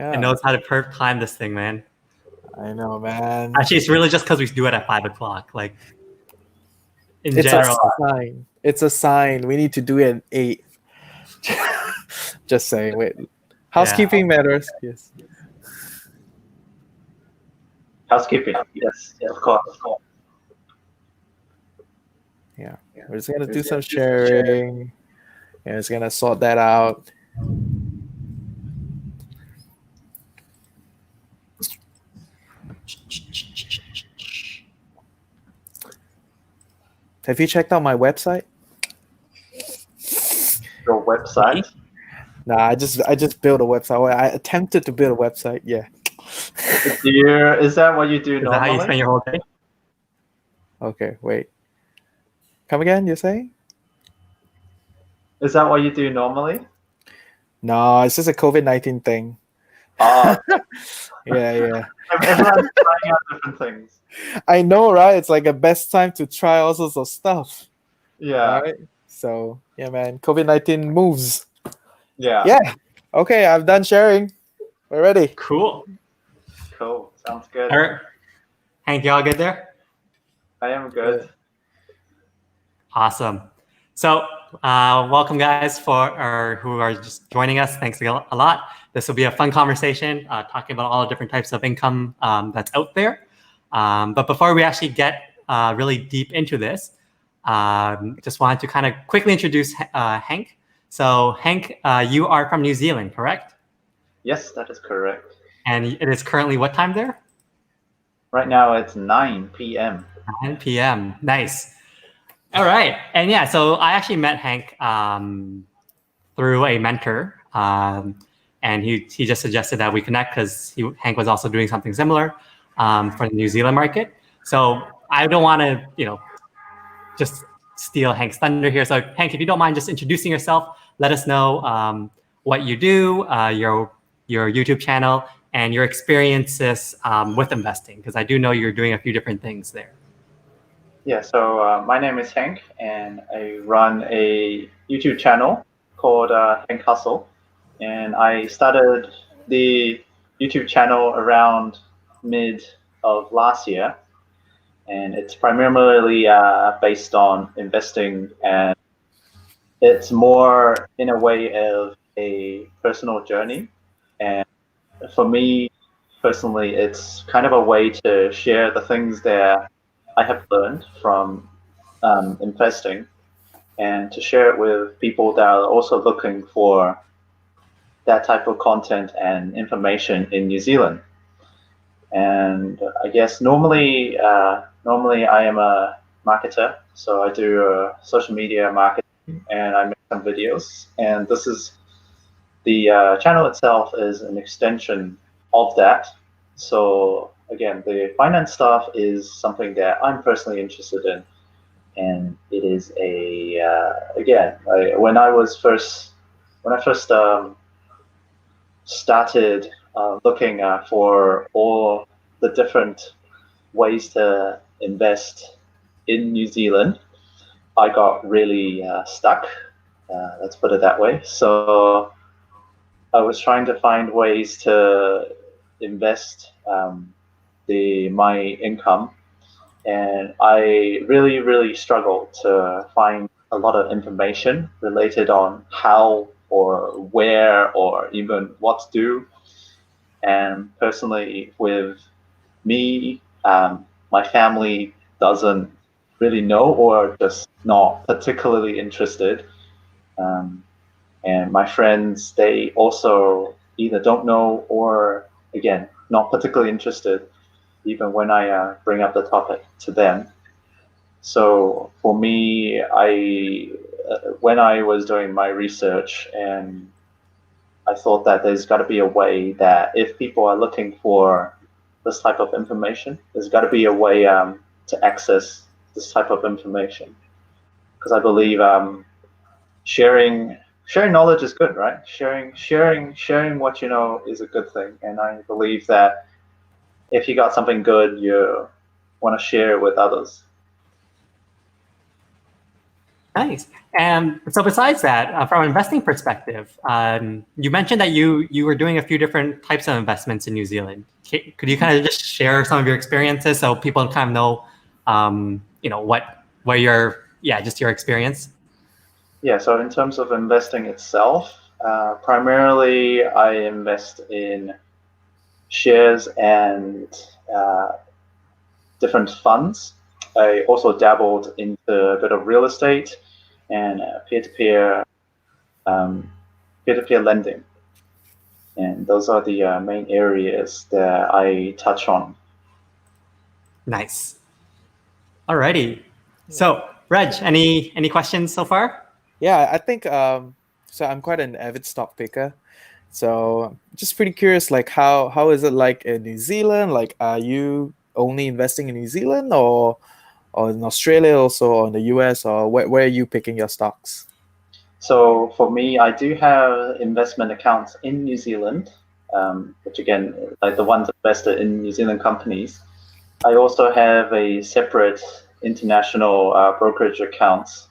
Yeah. It knows how to time this thing, man. I know, man. Actually, it's really just because we do it at 5 o'clock. Like, in It's general. a sign. It's a sign. We need to do it at 8. Just saying. Wait. Housekeeping matters. Yes. Housekeeping. Yes, of course. Yeah. We're just gonna do some sharing. And it's gonna sort that out. Have you checked out my website? Your website? Nah, I just built a website. I attempted to build a website. Yeah. Is that what you do Is normally? that how you spend your whole day? Okay, wait. Come again, you're saying? Is that what you do normally? No, it's just a COVID-19 thing. Oh. Yeah. Everyone's trying out different things. I know, right? It's like the best time to try all sorts of stuff. Yeah. Right? So, yeah, man. COVID-19 moves. Yeah. Yeah. Okay, I've done sharing. We're ready. Cool. Sounds good. All right. Hank, y'all good there? I am good. Awesome. So, welcome guys who are just joining us. Thanks a lot. This will be a fun conversation talking about all the different types of income that's out there. But before we actually get really deep into this, just wanted to kind of quickly introduce Henk. So Henk, you are from New Zealand, correct? Yes, that is correct. And it is currently what time there? Right now it's 9 p.m. 9 p.m. Nice. All right. And yeah, so I actually met Hank through a mentor. And he just suggested that we connect because Hank was also doing something similar for the New Zealand market. So I don't want to, just steal Hank's thunder here. So Hank, if you don't mind just introducing yourself, let us know what you do, your YouTube channel, and your experiences with investing, because I do know you're doing a few different things there. Yeah, so my name is Henk, and I run a YouTube channel called Henk Hustle. And I started the YouTube channel around mid of last year. And it's primarily based on investing, and it's more in a way of a personal journey. And for me personally, it's kind of a way to share the things that I have learned from investing, and to share it with people that are also looking for that type of content and information in New Zealand. And I guess normally I am a marketer, so I do social media marketing and I make some videos. And this is the channel itself is an extension of that. So again, the finance stuff is something that I'm personally interested in, and it is when I first started looking for all the different ways to invest in New Zealand, I got really stuck. Let's put it that way. So I was trying to find ways to invest my income, and I really struggled to find a lot of information related on how or where or even what to do. And personally, with me, my family doesn't really know or just not particularly interested. And my friends, they also either don't know or, again, not particularly interested, even when I bring up the topic to them. So for me, when I was doing my research, and I thought that there's got to be a way that if people are looking for this type of information, there's got to be a way to access this type of information. Because I believe sharing knowledge is good, right? Sharing what you know is a good thing, and I believe that if you got something good, you want to share it with others. Nice. And so besides that, from an investing perspective, you mentioned that you were doing a few different types of investments in New Zealand. Could you kind of just share some of your experiences so people kind of know, where just your experience? Yeah, so in terms of investing itself, primarily I invest in shares and different funds. I also dabbled into a bit of real estate and peer-to-peer peer-to-peer lending, and those are the main areas that I touch on. Nice. Alrighty. So, Reg, any questions so far? Yeah, I think so I'm quite an avid stock picker. So I'm just pretty curious, like how is it like in New Zealand? Like, are you only investing in New Zealand or in Australia also, or in the US, or where are you picking your stocks? So for me, I do have investment accounts in New Zealand, which again, like the ones invested in New Zealand companies. I also have a separate international brokerage accounts.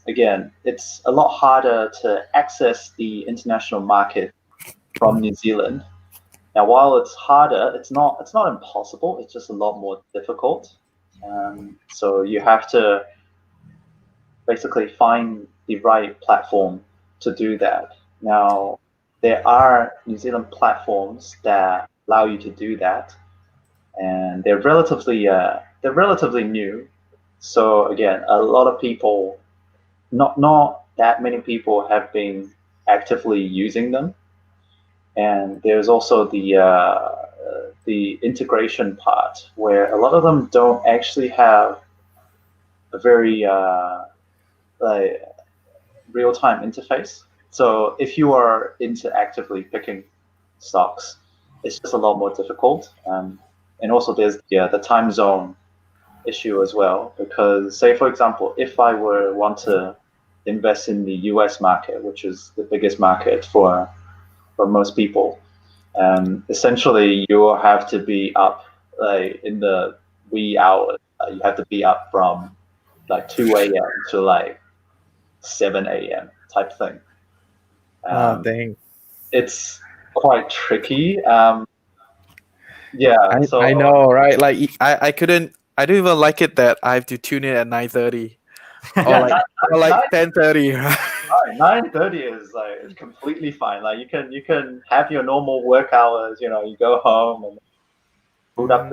Again, it's a lot harder to access the international market from New Zealand. Now, while it's harder, it's not impossible. It's just a lot more difficult. So you have to basically find the right platform to do that. Now, there are New Zealand platforms that allow you to do that, and they're relatively new. So again, a lot of people, not that many people, have been actively using them. And there's also the integration part where a lot of them don't actually have a very like real-time interface. So if you are into actively picking stocks, it's just a lot more difficult. And also there's the time zone issue as well, because say for example, if I were want to invest in the US market, which is the biggest market for most people, essentially you will have to be up like in the wee hours. You have to be up from like 2 a.m. to like 7 a.m. type thing. Oh, dang. It's quite tricky. Yeah, I so know, right? Like I don't even like it that I have to tune in at 9:30 or yeah, like 10:30. 9:30 is like completely fine. Like you can have your normal work hours. You go home and boot up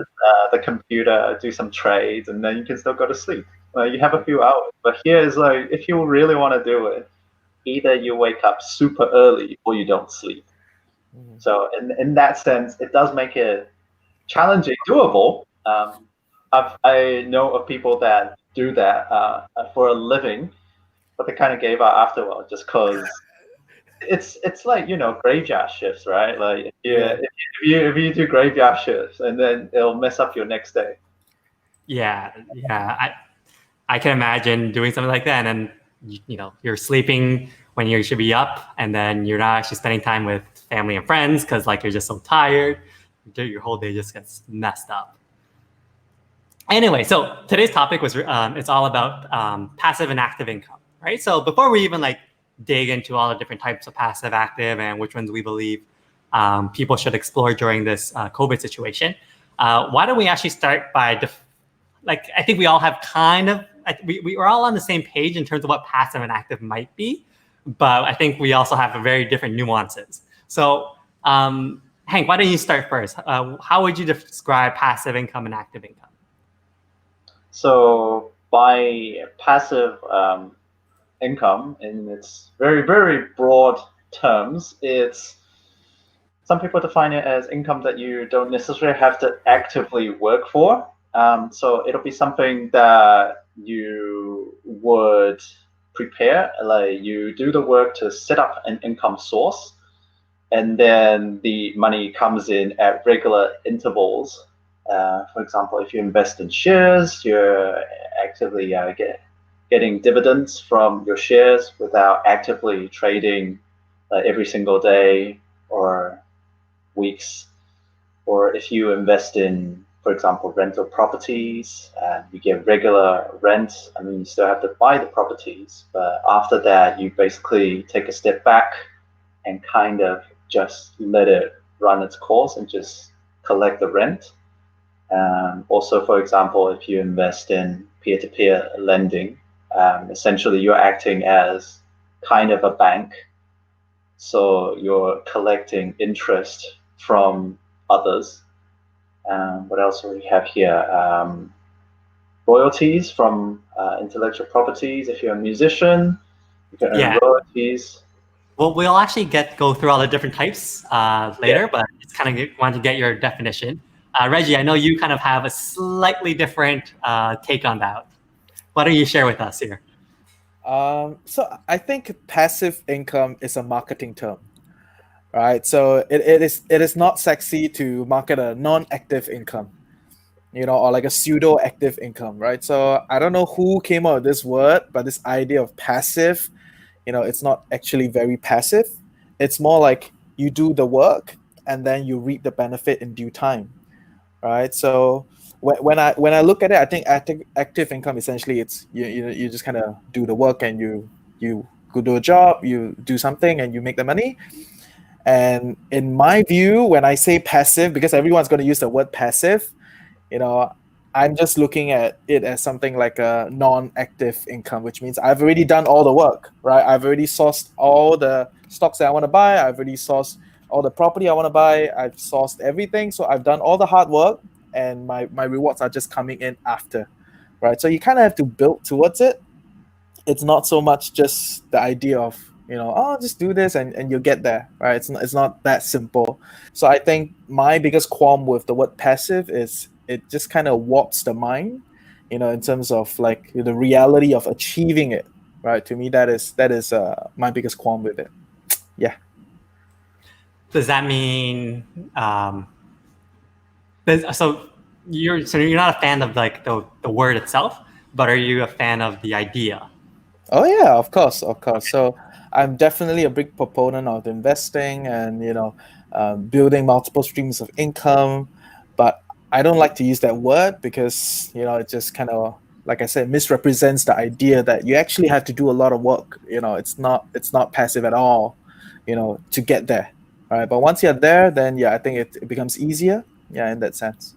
the computer, do some trades, and then you can still go to sleep. You have a few hours. But here is like if you really want to do it, either you wake up super early or you don't sleep. So in that sense, it does make it challenging, doable. I know of people that do that for a living, but they kind of gave up afterward just because it's like graveyard shifts, right? Like Yeah. if you do graveyard shifts, and then it'll mess up your next day. Yeah. I can imagine doing something like that, and then you're sleeping when you should be up, and then you're not actually spending time with family and friends because like you're just so tired. Your whole day just gets messed up. Anyway, so today's topic was it's all about passive and active income, right? So before we even like dig into all the different types of passive, active, and which ones we believe people should explore during this COVID situation, why don't we actually start by I think we all have kind of we are all on the same page in terms of what passive and active might be, but I think we also have very different nuances. So Hank, why don't you start first? How would you describe passive income and active income? So by passive income, in its very, very broad terms, it's some people define it as income that you don't necessarily have to actively work for. So it'll be something that you would prepare, like you do the work to set up an income source, and then the money comes in at regular intervals. For example, if you invest in shares, you're actively getting dividends from your shares without actively trading every single day or weeks. Or if you invest in for example, rental properties, and you get regular rent. I mean, you still have to buy the properties, but after that, you basically take a step back and kind of just let it run its course and just collect the rent. Also, for example, if you invest in peer-to-peer lending, essentially you're acting as kind of a bank. So you're collecting interest from others. What else do we have here? Royalties from intellectual properties. If you're a musician, you can earn Yeah. royalties. Well, we'll actually go through all the different types later, but just kind of want to get your definition. Reggie, I know you kind of have a slightly different take on that. Why don't you share with us here? So I think passive income is a marketing term, right? So it is not sexy to market a non-active income, or like a pseudo-active income, right? So I don't know who came up with this word, but this idea of passive, it's not actually very passive. It's more like you do the work and then you reap the benefit in due time, right? So when I look at it, I think active income essentially it's you just kind of do the work and you go do a job, you do something and you make the money. And in my view, when I say passive, because everyone's going to use the word passive, you know, I'm just looking at it as something like a non-active income, which means I've already done all the work, right? I've already sourced all the stocks that I want to buy. I've already sourced all the property I want to buy. I've sourced everything. So I've done all the hard work and my rewards are just coming in after, right? So you kind of have to build towards it. It's not so much just the idea of, oh, just do this and you'll get there, right? It's not that simple. So I think my biggest qualm with the word passive is it just kind of warps the mind, in terms of like the reality of achieving it, right? To me, that is my biggest qualm with it. Yeah. Does that mean so you're not a fan of like the word itself, but are you a fan of the idea? Oh yeah, of course, of course. So I'm definitely a big proponent of investing and building multiple streams of income, but I don't like to use that word because it just kind of, like I said, misrepresents the idea that you actually have to do a lot of work. It's not passive at all, to get there. All right, but once you're there, then yeah, I think it becomes easier. Yeah, in that sense.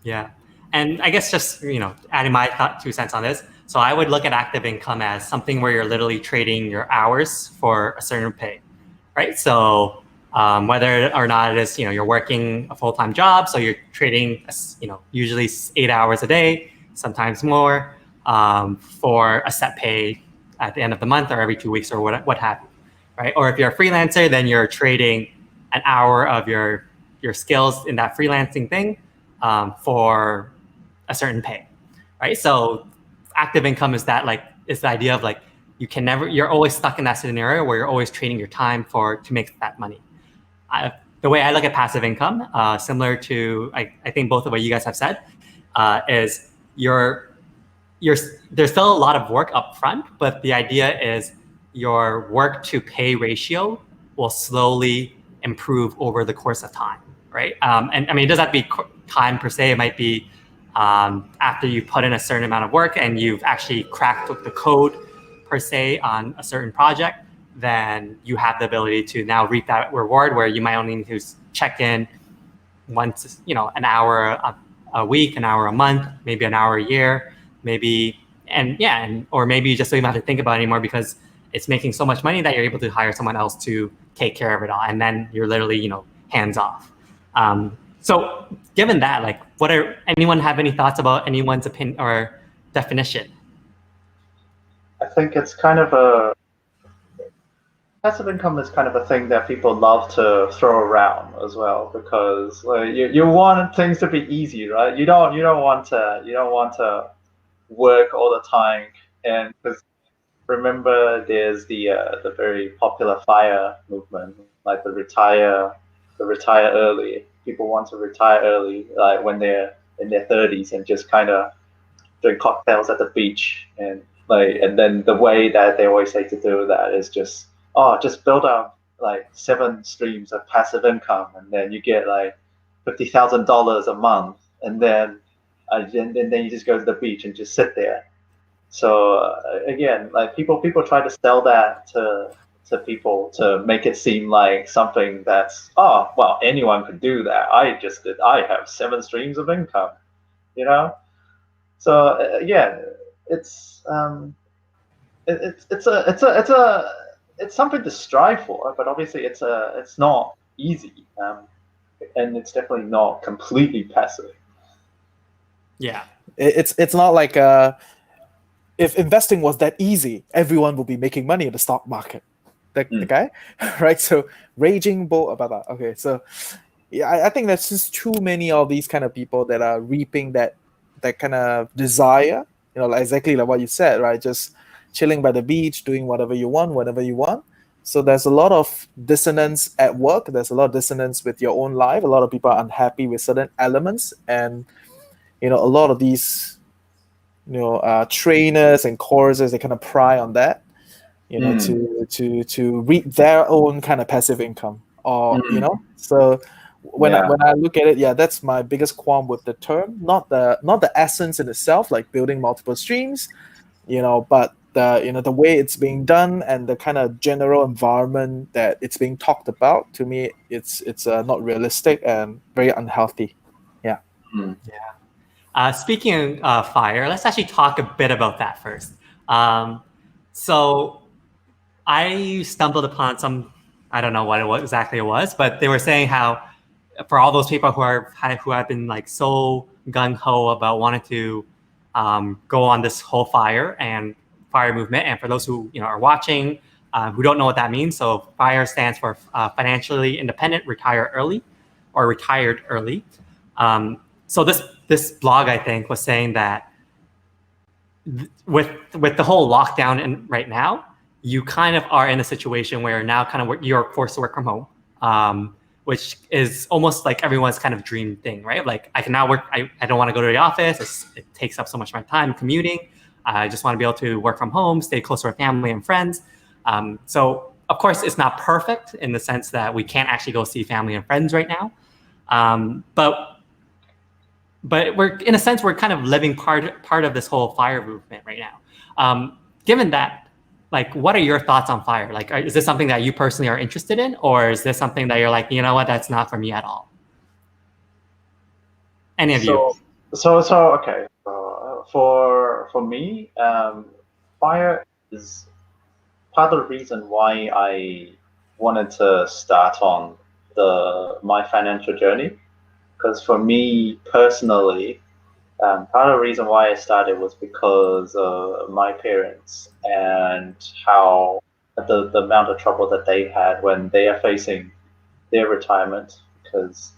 Yeah. And I guess just, adding my 2 cents on this. So I would look at active income as something where you're literally trading your hours for a certain pay, right? So whether or not it is, you're working a full-time job, so you're trading, usually 8 hours a day, sometimes more, for a set pay at the end of the month or every 2 weeks or what have you, right? Or if you're a freelancer, then you're trading an hour of your skills in that freelancing thing for a certain pay, right? So active income is the idea of like you're always stuck in that scenario where you're always trading your time to make that money. The way I look at passive income, similar to I think both of what you guys have said, is there's still a lot of work up front, but the idea is your work to pay ratio will slowly improve over the course of time, right? And I mean, it doesn't have to be time per se. It might be after you put in a certain amount of work and you've actually cracked the code per se on a certain project, then you have the ability to now reap that reward where you might only need to check in once, an hour a week, an hour a month, maybe an hour a year, maybe, or maybe you just don't even have to think about it anymore because it's making so much money that you're able to hire someone else to take care of it all. And then you're literally, hands off. So given that, like, anyone have any thoughts about anyone's opinion or definition? I think passive income is kind of a thing that people love to throw around as well because you want things to be easy, right? You don't want to work all the time, and because remember there's the very popular FIRE movement, like the retire early. People want to retire early, like when they're in their 30s and just kind of drink cocktails at the beach and then the way that they always say to do that is just build up like 7 streams of passive income and then you get like $50,000 a month and then you just go to the beach and just sit there. So again, like people try to sell that to people to make it seem like something that's, oh well, anyone could do that. I have 7 streams of income, you know. So again, it's it's something to strive for, but obviously it's not easy, and it's definitely not completely passive. Yeah. It's not like if investing was that easy, everyone would be making money in the stock market. The guy, right? So raging bull about that. Okay, so yeah, I think there's just too many of these kind of people that are reaping that kind of desire. You know, like exactly like what you said, right? Just chilling by the beach, doing whatever you want, whenever you want. So there's a lot of dissonance at work. There's a lot of dissonance with your own life. A lot of people are unhappy with certain elements, and a lot of these trainers and courses, they kind of pry on that, to reap their own kind of passive income, or so when Yeah. I look at it, yeah, that's my biggest qualm with the term, not the essence in itself, like building multiple streams, but the way it's being done and the kind of general environment that it's being talked about. To me, it's not realistic and very unhealthy. Yeah. Speaking of fire, let's actually talk a bit about that first. So I stumbled upon some, I don't know what exactly it was, but they were saying how for all those people who have been like so gung ho about wanting to go on this whole fire movement, and for those who are watching who don't know what that means, so FIRE stands for financially independent, retire early, or retired early. So this blog, I think, was saying that with the whole lockdown right now, you kind of are in a situation where now kind of you're forced to work from home, which is almost like everyone's kind of dream thing, right? Like I can now work. I don't want to go to the office. It takes up so much of my time commuting. I just want to be able to work from home, stay closer to family and friends. So of course, it's not perfect in the sense that we can't actually go see family and friends right now. But we're, in a sense, we're kind of living part of this whole FIRE movement right now. Given that, like, what are your thoughts on FIRE? Like, is this something that you personally are interested in, or is this something that you're like, you know what, that's not for me at all? Any of you? So okay. For me, FIRE is part of the reason why I wanted to start on my financial journey. Because for me personally, part of the reason why I started was because of my parents and how the amount of trouble that they had when they are facing their retirement, because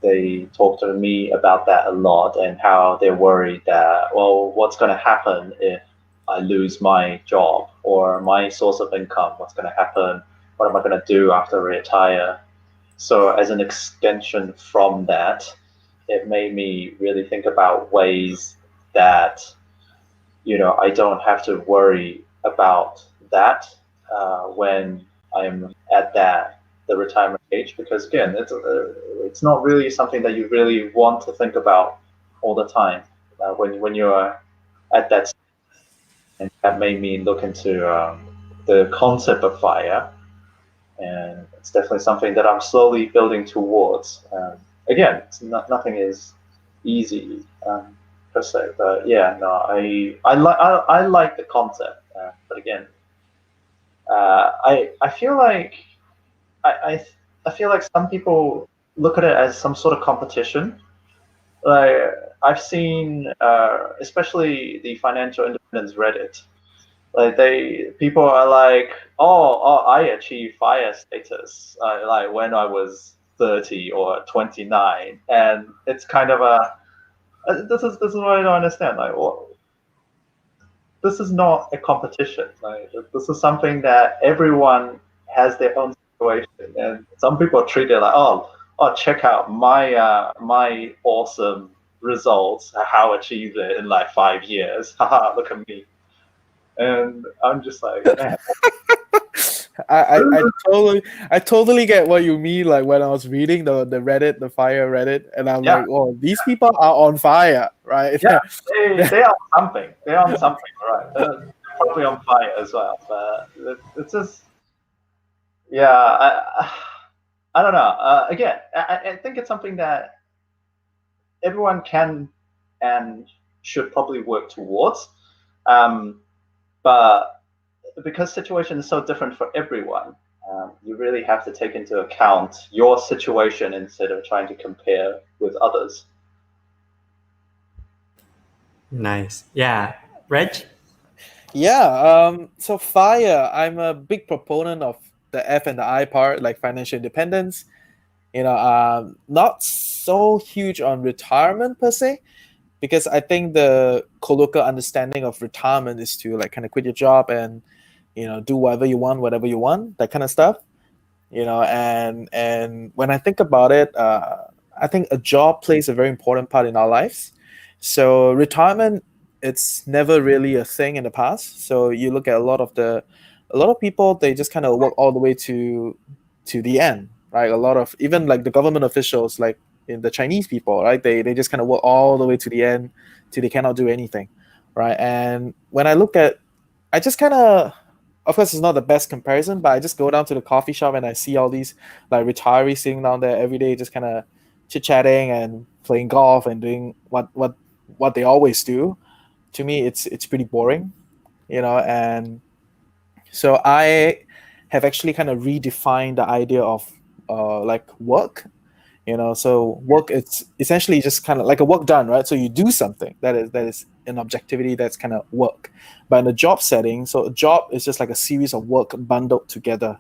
they talked to me about that a lot, and how they're worried that, well, what's going to happen if I lose my job or my source of income? What's going to happen? What am I going to do after I retire? So as an extension from that, it made me really think about ways that, I don't have to worry about that when I'm at the retirement age, because again, it's not really something that you really want to think about all the time when you're at that stage. And that made me look into the concept of FIRE, and it's definitely something that I'm slowly building towards. Again, nothing is easy per se, but yeah, no, I like the concept, but again, I feel like I feel like some people look at it as some sort of competition. Like I've seen, especially the financial independence Reddit. Like people are like, oh, I achieved FIRE status like when I was 30 or 29, and it's kind of this is what I don't understand. Like, well, this is not a competition. Like, this is something that everyone has their own situation, and some people treat it like, check out my awesome results, how I achieved it in like 5 years. Haha, look at me. And I'm just like, man. I totally get what you mean. Like when I was reading the Reddit, the fire Reddit, and I'm Yeah, like, oh, these people are on fire, right? yeah, they are on something. They're on something, right? They're probably on fire as well. But it's just, yeah, I don't know. Again, I think it's something that everyone can and should probably work towards. Um, but because situation is so different for everyone, you really have to take into account your situation instead of trying to compare with others. Nice. Yeah. Reg? Yeah. So fire. I'm a big proponent of the F and the I part, like financial independence. Not so huge on retirement per se, because I think the colloquial understanding of retirement is to like kind of quit your job and do whatever you want, that kind of stuff. And when I think about it, I think a job plays a very important part in our lives. So retirement, it's never really a thing in the past. So you look at a lot of people, they just kind of work all the way to the end, right? A lot of even like the government officials, like in the Chinese people, right? They just kind of work all the way to the end till they cannot do anything, right? And when I look at, I just kind of course it's not the best comparison, but I just go down to the coffee shop and I see all these like retirees sitting down there every day, just kind of chit chatting and playing golf and doing what they always do. To me, it's pretty boring, and so I have actually kind of redefined the idea of like work. So work, it's essentially just kind of like a work done, right? So you do something that is an objectivity, that's kind of work. But in a job setting, so a job is just like a series of work bundled together,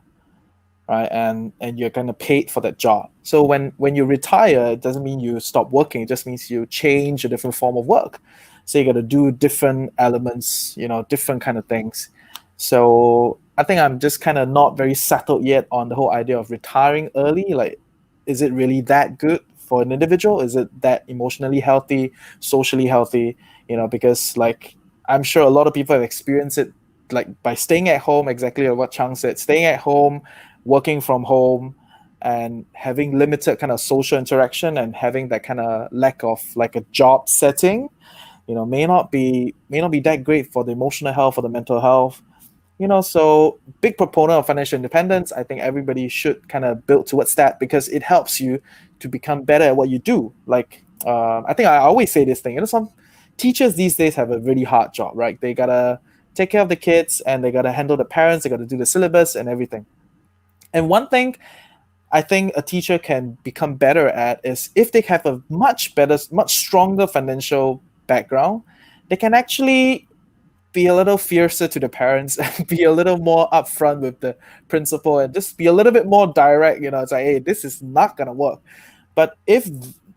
right? And you're kind of paid for that job. So when you retire, it doesn't mean you stop working. It just means you change a different form of work. So you got to do different elements, different kind of things. So I think I'm just kind of not very settled yet on the whole idea of retiring early. Like, is it really that good for an individual? Is it that emotionally healthy, socially healthy? Because like I'm sure a lot of people have experienced it, like by staying at home, exactly like what Chang said, staying at home, working from home, and having limited kind of social interaction and having that kind of lack of like a job setting, may not be that great for the emotional health or the mental health. So big proponent of financial independence. I think everybody should kind of build towards that because it helps you to become better at what you do. Like, I think I always say this thing. Some teachers these days have a really hard job, right? They gotta take care of the kids and they gotta handle the parents. They gotta do the syllabus and everything. And one thing I think a teacher can become better at is if they have a much better, much stronger financial background, they can actually be a little fiercer to the parents and be a little more upfront with the principal and just be a little bit more direct. It's like, hey, this is not gonna work. But if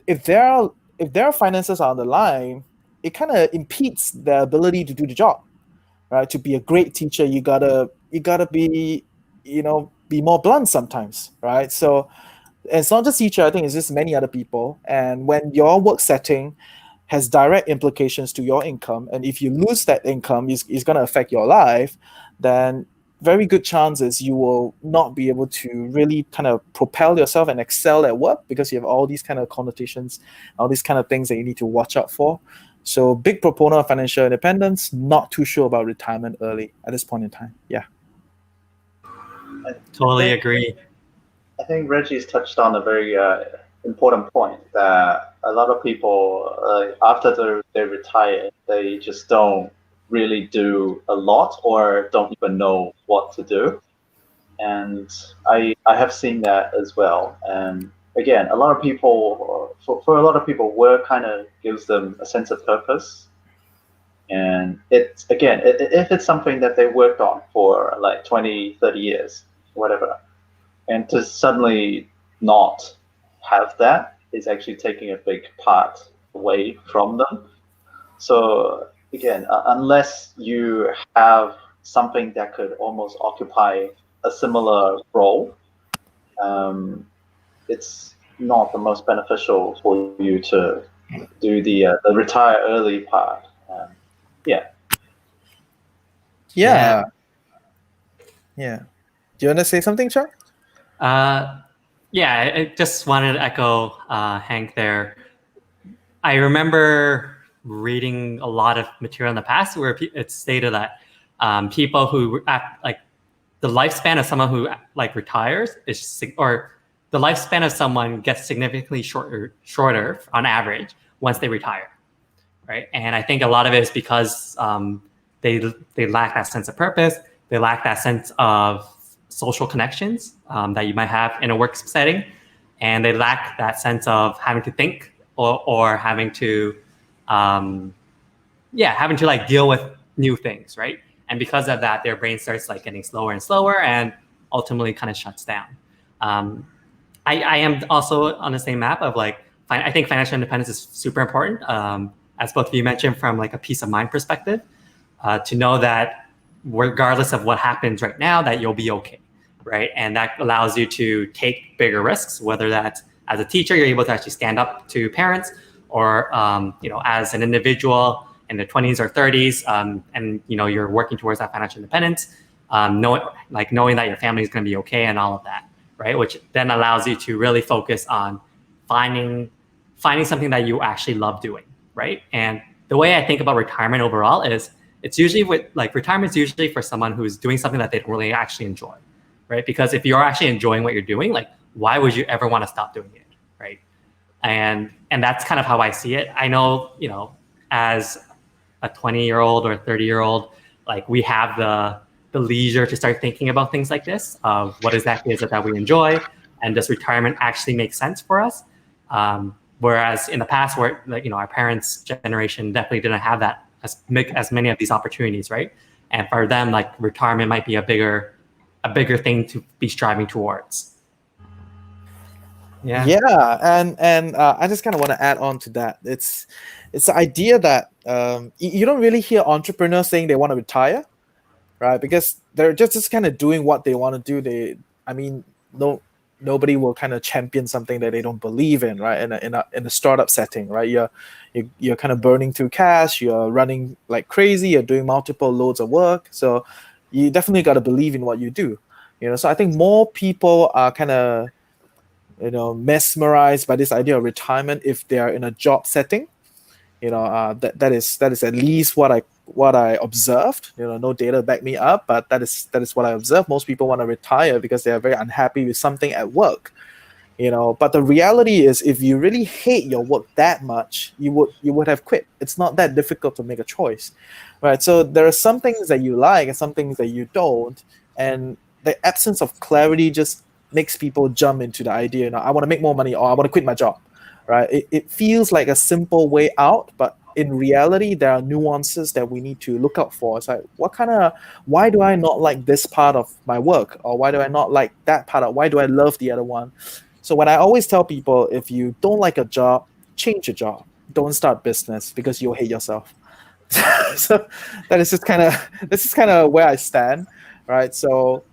their finances are on the line, it kind of impedes their ability to do the job, right? To be a great teacher, you gotta be more blunt sometimes, right? So it's not just teacher. I think it's just many other people. And when your work setting has direct implications to your income, and if you lose that income, it's going to affect your life, then very good chances you will not be able to really kind of propel yourself and excel at work because you have all these kind of connotations, all these kind of things that you need to watch out for. So big proponent of financial independence, not too sure about retirement early at this point in time. Yeah. I Totally think agree. I think Reggie's touched on a very important point that a lot of people, after they retire, they just don't really do a lot or don't even know what to do. And I have seen that as well. And again, a lot of people, for a lot of people, work kind of gives them a sense of purpose. And it's, again, if it's something that they worked on for like 20, 30 years, whatever, and to suddenly not have that is actually taking a big part away from them. So again, unless you have something that could almost occupy a similar role, it's not the most beneficial for you to do the retire early part. Yeah. Yeah. Yeah. Do you want to say something, Chuck? Yeah, I just wanted to echo Hank there. I remember reading a lot of material in the past where it's stated that people who like the lifespan of someone who like retires or the lifespan of someone gets significantly shorter on average once they retire, right? And I think a lot of it is because they lack that sense of purpose, they lack that sense of social connections that you might have in a work setting, and they lack that sense of having to think or having to having to like deal with new things, right? And because of that, their brain starts like getting slower and slower, and ultimately kind of shuts down. I am also on the same map of like I think financial independence is super important, as both of you mentioned, from like a peace of mind perspective, to know that regardless of what happens right now, that you'll be okay, right? And that allows you to take bigger risks, whether that's as a teacher, you're able to actually stand up to parents, or as an individual in the 20s or 30s, and you're working towards that financial independence, knowing that your family is going to be okay and all of that, right? Which then allows you to really focus on finding something that you actually love doing, right? And the way I think about retirement overall is retirement is usually for someone who's doing something that they don't really actually enjoy, right? Because if you're actually enjoying what you're doing, like why would you ever want to stop doing it, right? And that's kind of how I see it. I know, as a 20-year-old or 30-year-old, like we have the leisure to start thinking about things like this, of what exactly is it that we enjoy, and does retirement actually make sense for us? Whereas in the past, where our parents' generation definitely didn't have that as many of these opportunities, right? And for them, like retirement might be a bigger thing to be striving towards. Yeah, and I just kind of want to add on to that. It's the idea that you don't really hear entrepreneurs saying they want to retire, right? Because they're just kind of doing what they want to do. Nobody will kind of champion something that they don't believe in, right? In a startup setting, right? You're kind of burning through cash. You're running like crazy. You're doing multiple loads of work. So you definitely got to believe in what you do. So I think more people are kind of mesmerized by this idea of retirement if they are in a job setting. That is at least what I observed. No data back me up, but that is what I observed. Most people want to retire because they are very unhappy with something at work. But the reality is, if you really hate your work that much, you would have quit. It's not that difficult to make a choice, right? So there are some things that you like and some things that you don't, and the absence of clarity just makes people jump into the idea, I want to make more money, or I want to quit my job, right? It feels like a simple way out, but in reality, there are nuances that we need to look out for. It's like, why do I not like this part of my work? Or why do I not like that part of, why do I love the other one? So when I always tell people, if you don't like a job, change your job. Don't start business because you'll hate yourself. So this is kind of where I stand, right? So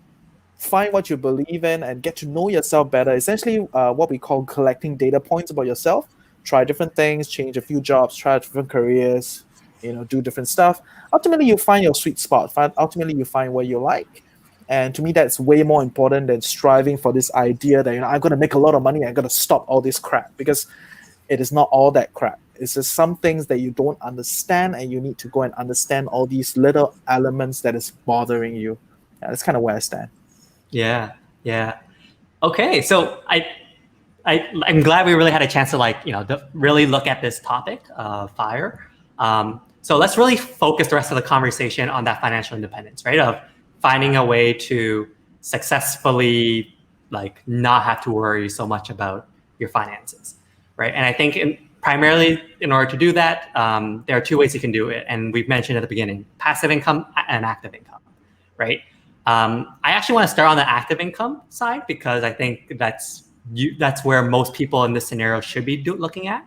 find what you believe in and get to know yourself better. Essentially, what we call collecting data points about yourself. Try different things, change a few jobs, try different careers, do different stuff. Ultimately, you find your sweet spot. Ultimately, you find what you like. And to me, that's way more important than striving for this idea that, I'm going to make a lot of money. I'm going to stop all this crap, because it is not all that crap. It's just some things that you don't understand, and you need to go and understand all these little elements that is bothering you. Yeah, that's kind of where I stand. Yeah. Okay, so I'm glad we really had a chance to really look at this topic of FIRE. So let's really focus the rest of the conversation on that financial independence, right? Of finding a way to successfully not have to worry so much about your finances, right? And I think primarily in order to do that, there are two ways you can do it, and we've mentioned at the beginning: passive income and active income, right? I actually want to start on the active income side, because I think that's where most people in this scenario should be looking at.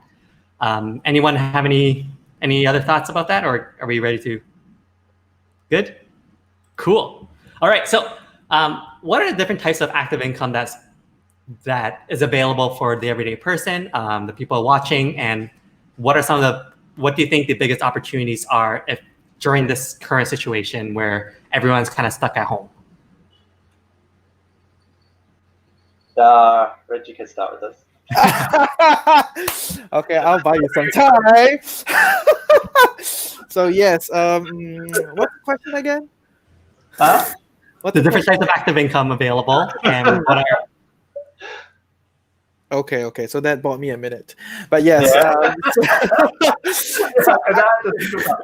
Anyone have any other thoughts about that, or are we ready to? Good? Cool. All right. So what are the different types of active income that is available for the everyday person, the people watching, and what do you think the biggest opportunities are during this current situation where everyone's kind of stuck at home? Reggie can start with this. Okay, I'll buy you some time. So yes, what's the question again? Huh? What's The the different question? types of active income available, and what are Okay, so that bought me a minute, but yes, Yeah. so, I have to think about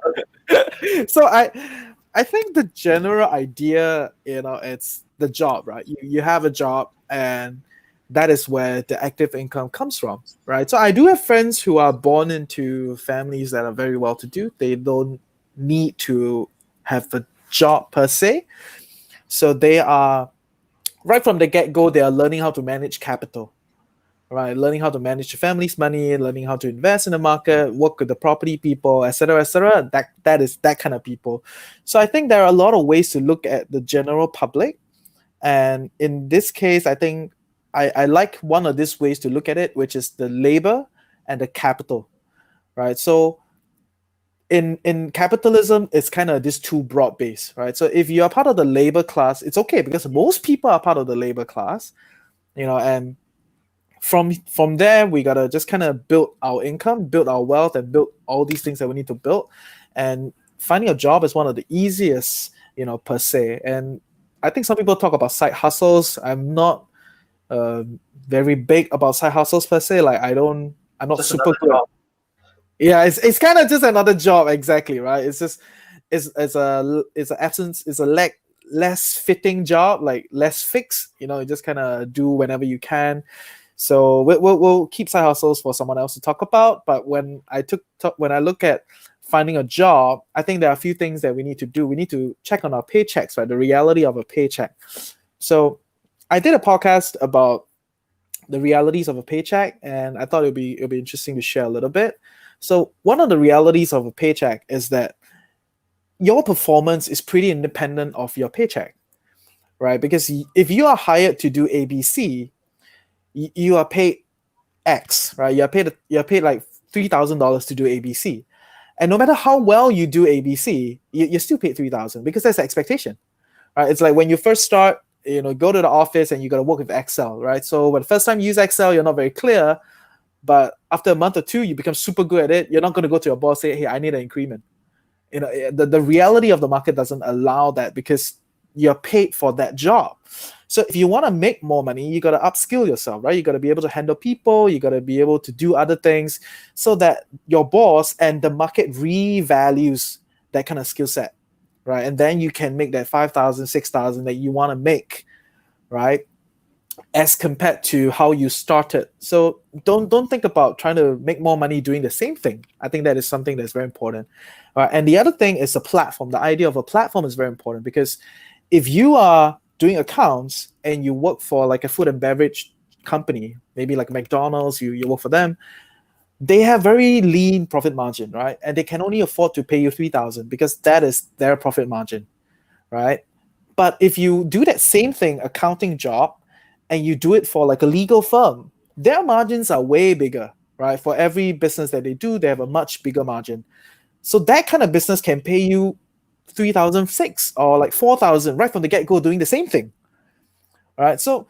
it. so I think the general idea, it's the job, right? You have a job, and that is where the active income comes from, right? So I do have friends who are born into families that are very well to do. They don't need to have a job per se, so they are right from the get go. They are learning how to manage capital, right? Learning how to manage the family's money, learning how to invest in the market, work with the property people, etc., etc. That is that kind of people. So I think there are a lot of ways to look at the general public, and in this case, I think I like one of these ways to look at it, which is the labor and the capital, right? So in capitalism, it's kind of this two broad base, right? So if you are part of the labor class, it's okay because most people are part of the labor class, and from there we gotta just kind of build our income, build our wealth, and build all these things that we need to build. And finding a job is one of the easiest, per se. And I think some people talk about side hustles. I'm not very big about side hustles per se. Like I'm not Just super another good. job. Yeah, it's kind of just another job, exactly, right? It's just it's a absence, it's a less fitting job, like less fixed. You just kind of do whenever you can. So we'll keep side hustles for someone else to talk about. But when I look at finding a job, I think there are a few things that we need to do. We need to check on our paychecks, right? The reality of a paycheck. So I did a podcast about the realities of a paycheck, and I thought it'd be interesting to share a little bit. So one of the realities of a paycheck is that your performance is pretty independent of your paycheck, right? Because if you are hired to do ABC, you are paid X, right? You're paid like $3,000 to do ABC, and no matter how well you do ABC, you're still paid 3,000 because that's the expectation, right? It's like when you first start, go to the office and you got to work with Excel, right? So when the first time you use Excel, you're not very clear, but after a month or two, you become super good at it. You're not going to go to your boss and say, "Hey, I need an increment." The reality of the market doesn't allow that because you're paid for that job. So if you want to make more money, you got to upskill yourself, right? You got to be able to handle people, you got to be able to do other things so that your boss and the market revalues that kind of skill set, right? And then you can make that 5,000, 6,000 that you want to make, right? As compared to how you started. So don't think about trying to make more money doing the same thing. I think that is something that's very important. And the other thing is a platform. The idea of a platform is very important because if you are doing accounts and you work for like a food and beverage company, maybe like McDonald's, you work for them, they have very lean profit margin, right? And they can only afford to pay you 3,000 because that is their profit margin, right? But if you do that same thing, accounting job, and you do it for like a legal firm, their margins are way bigger, right? For every business that they do, they have a much bigger margin. So that kind of business can pay you 3,006 or like 4,000 right from the get go doing the same thing, right? So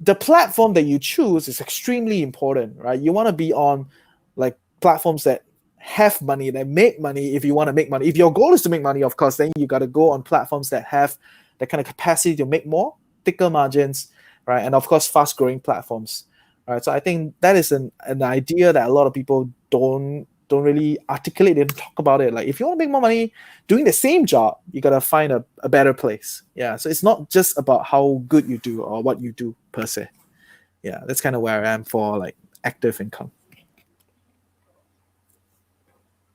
the platform that you choose is extremely important, right? You want to be on like platforms that have money, that make money. If you want to make money, if your goal is to make money, of course, then you got to go on platforms that have that kind of capacity to make more, thicker margins, right? And of course, fast growing platforms, right? So I think that is an idea that a lot of people don't really articulate and talk about it. Like if you want to make more money doing the same job, you got to find a better place. Yeah. So it's not just about how good you do or what you do per se. Yeah. That's kind of where I am for like active income.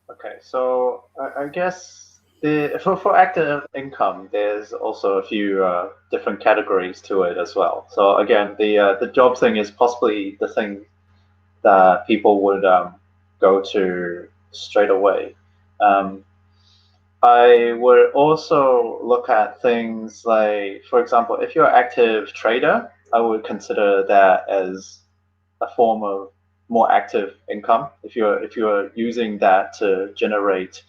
Okay, so I guess for active income, there's also a few different categories to it as well. So again, the job thing is possibly the thing that people would go to straight away. Um, I would also look at things like, for example, if you're an active trader, I would consider that as a form of more active income. If you're using that to generate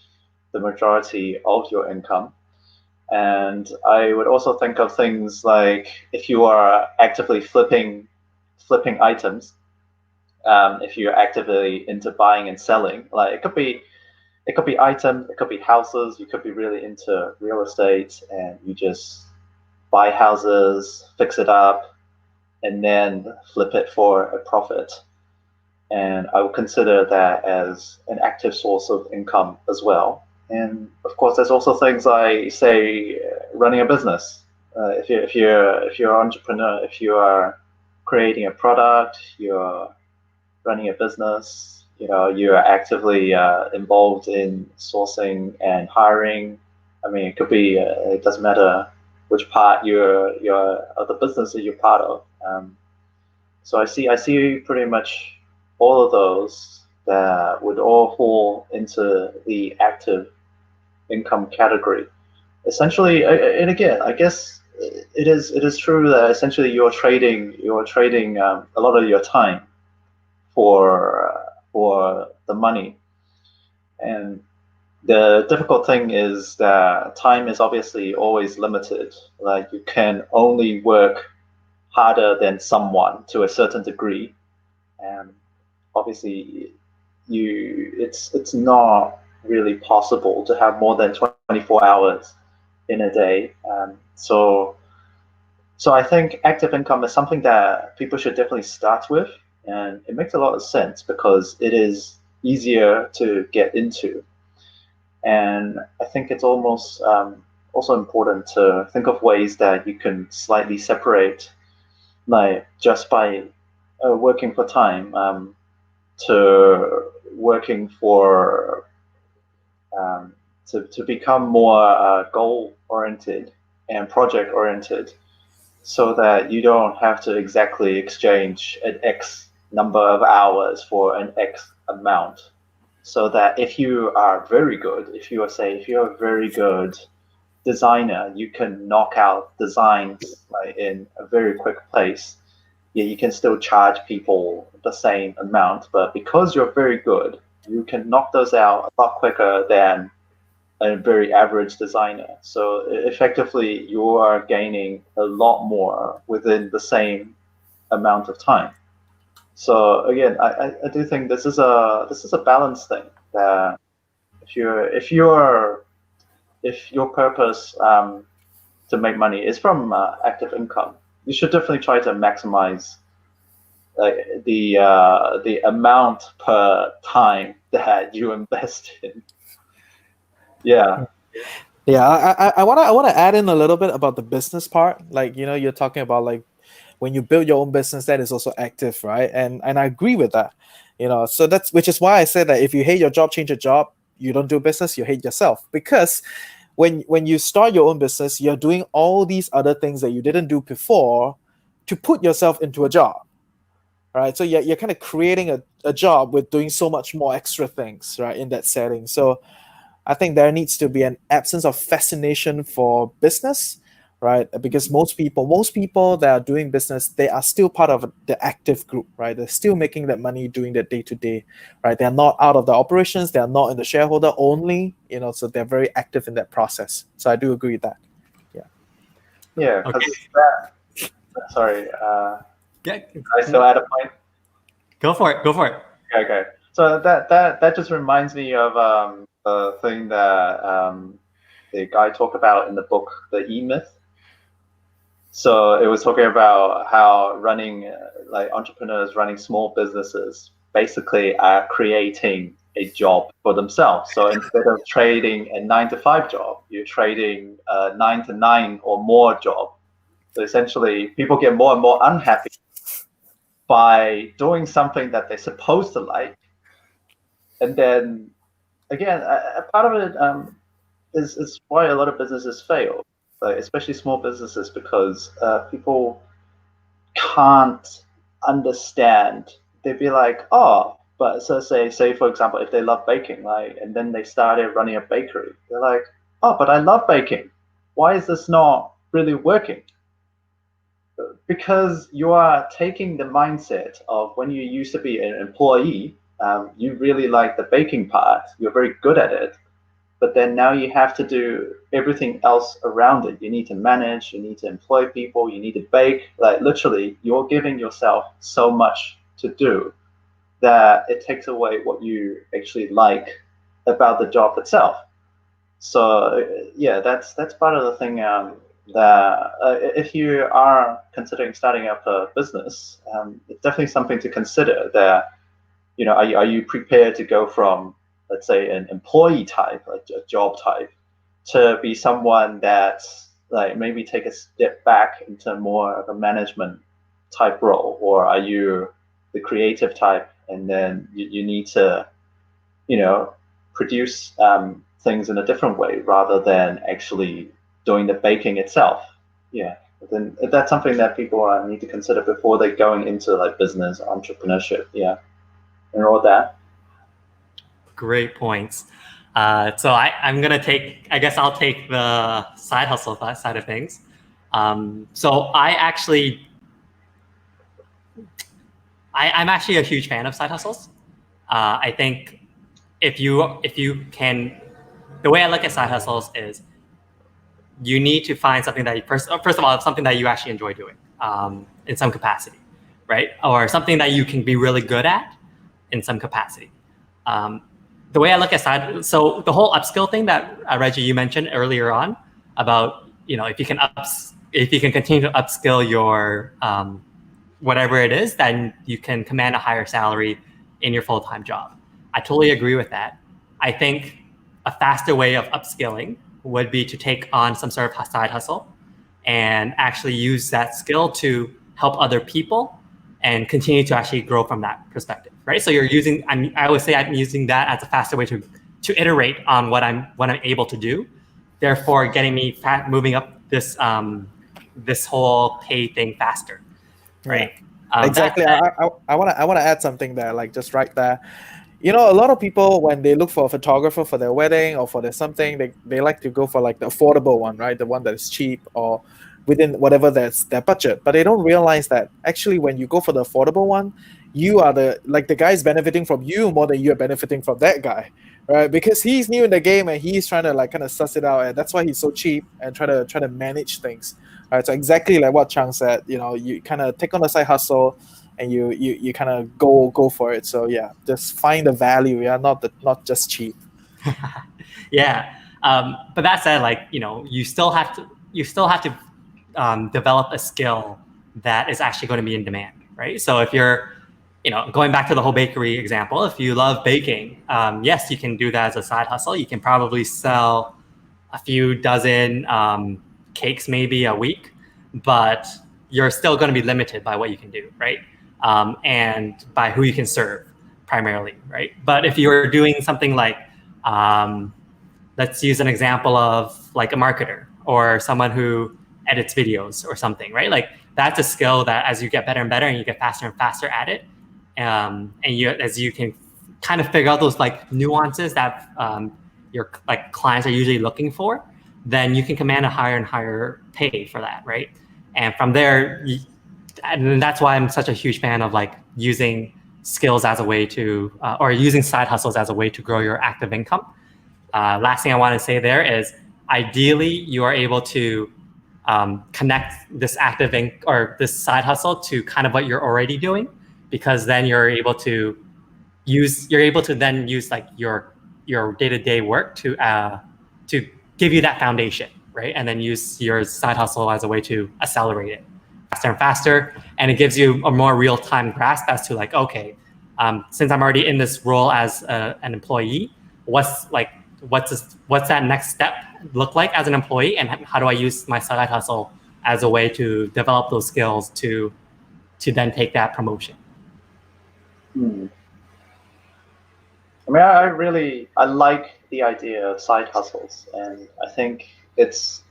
the majority of your income. And I would also think of things like if you are actively flipping flipping items. If you're actively into buying and selling, like it could be items, it could be houses. You could be really into real estate, and you just buy houses, fix it up, and then flip it for a profit. And I would consider that as an active source of income as well. And of course, there's also things like, say, running a business. If you're an entrepreneur, if you are creating a product, you're running a business, you're actively involved in sourcing and hiring. I mean, it could be, it doesn't matter which part of the business that you're part of. So I see pretty much all of those that would all fall into the active income category. Essentially, and again, I guess it is true that essentially you're trading a lot of your time for the money. And the difficult thing is that time is obviously always limited. Like you can only work harder than someone to a certain degree, and obviously it's not really possible to have more than 24 hours in a day. So I think active income is something that people should definitely start with, and it makes a lot of sense because it is easier to get into. And I think it's almost also important to think of ways that you can slightly separate, like just by working for time, to working for to become more goal oriented and project oriented, so that you don't have to exactly exchange an X number of hours for an X amount. So that if you are very good, if you're a very good designer, you can knock out designs like in a very quick pace. Yeah, you can still charge people the same amount, but because you're very good, you can knock those out a lot quicker than a very average designer. So effectively, you are gaining a lot more within the same amount of time. So again, I do think this is a balance thing. That if your purpose to make money is from active income, you should definitely try to maximize the amount per time that you invest in. Yeah. Yeah, I wanna add in a little bit about the business part. Like, you're talking about like when you build your own business, that is also active, right? And I agree with that. So that's which is why I said that if you hate your job, change your job. You don't do business, you hate yourself. Because when you start your own business, you're doing all these other things that you didn't do before to put yourself into a job. Right. So you're kind of creating a job with doing so much more extra things, right, in that setting. So I think there needs to be an absence of fascination for business, right? Because most people that are doing business, they are still part of the active group, right? They're still making that money doing the day to day, right? They're not out of the operations. They're not in the shareholder only, so they're very active in that process. So I do agree with that. Yeah. Yeah, Okay. because that. Sorry, Yeah. I still add a point. Go for it. Go for it. Okay. So that just reminds me of the thing that the guy talked about in the book, the E Myth. So it was talking about how running, like entrepreneurs running small businesses, basically are creating a job for themselves. So instead of trading a 9 to 5 job, you're trading a 9 to 9 or more job. So essentially, people get more and more unhappy by doing something that they're supposed to like. And then again, a part of it is why a lot of businesses fail, like especially small businesses, because people can't understand. They'd be like, oh, but so say for example, if they love baking, like, and then they started running a bakery, they're like, oh, but I love baking. Why is this not really working? Because you are taking the mindset of when you used to be an employee, you really like the baking part, you're very good at it, but then now you have to do everything else around it. You need to manage, you need to employ people, you need to bake. Like literally, you're giving yourself so much to do that it takes away what you actually like about the job itself. So yeah, that's part of the thing that if you are considering starting up a business, it's definitely something to consider. That are you prepared to go from, let's say, an employee type, a job type, to be someone that's like maybe take a step back into more of a management type role, or are you the creative type and then you need to produce things in a different way rather than actually doing the baking itself. Yeah, then that's something that people need to consider before they're going into like business entrepreneurship. Yeah, and all that. Great points. So I'm gonna take. I guess I'll take the side hustle side of things. So I'm actually a huge fan of side hustles. I think if you can, the way I look at side hustles is you need to find something that first of all, something that you actually enjoy doing in some capacity, right? Or something that you can be really good at in some capacity. The way I look at so the whole upskill thing that Reggie, you mentioned earlier on about, if you can continue to upskill your whatever it is, then you can command a higher salary in your full-time job. I totally agree with that. I think a faster way of upskilling would be to take on some sort of side hustle and actually use that skill to help other people and continue to actually grow from that perspective, right? So I would say I'm using that as a faster way to iterate on what I'm able to do, therefore getting me moving up this this whole pay thing faster, right? Yeah. Exactly. I want to add something there, like just right there. A lot of people, when they look for a photographer for their wedding or for their something, they like to go for like the affordable one, right? The one that is cheap or within whatever that's their budget. But they don't realize that actually when you go for the affordable one, you are the guy's benefiting from you more than you're benefiting from that guy, right? Because he's new in the game and he's trying to like kind of suss it out, and that's why he's so cheap and try to manage things. Right. So exactly like what Chang said, you kind of take on the side hustle and you kind of go for it. So yeah, just find the value. Yeah, not just cheap. Yeah, but that said, like you still have to develop a skill that is actually going to be in demand, right? So if you're going back to the whole bakery example, if you love baking, yes, you can do that as a side hustle. You can probably sell a few dozen cakes maybe a week, but you're still going to be limited by what you can do, right? And by who you can serve primarily, right? But if you're doing something like, let's use an example of like a marketer or someone who edits videos or something, right? Like that's a skill that as you get better and better and you get faster and faster at it, and as you can kind of figure out those like nuances that your like clients are usually looking for, then you can command a higher and higher pay for that, right? And from there, and that's why I'm such a huge fan of like using skills as a way to, or using side hustles as a way to grow your active income. Last thing I want to say there is, ideally, you are able to connect this or this side hustle to kind of what you're already doing, because then you're able to then use like your day-to-day work to give you that foundation, right? And then use your side hustle as a way to accelerate it faster and faster, and it gives you a more real-time grasp as to like, okay, since I'm already in this role as an employee, what's that next step look like as an employee, and how do I use my side hustle as a way to develop those skills to then take that promotion. I mean, I like the idea of side hustles, and I think it's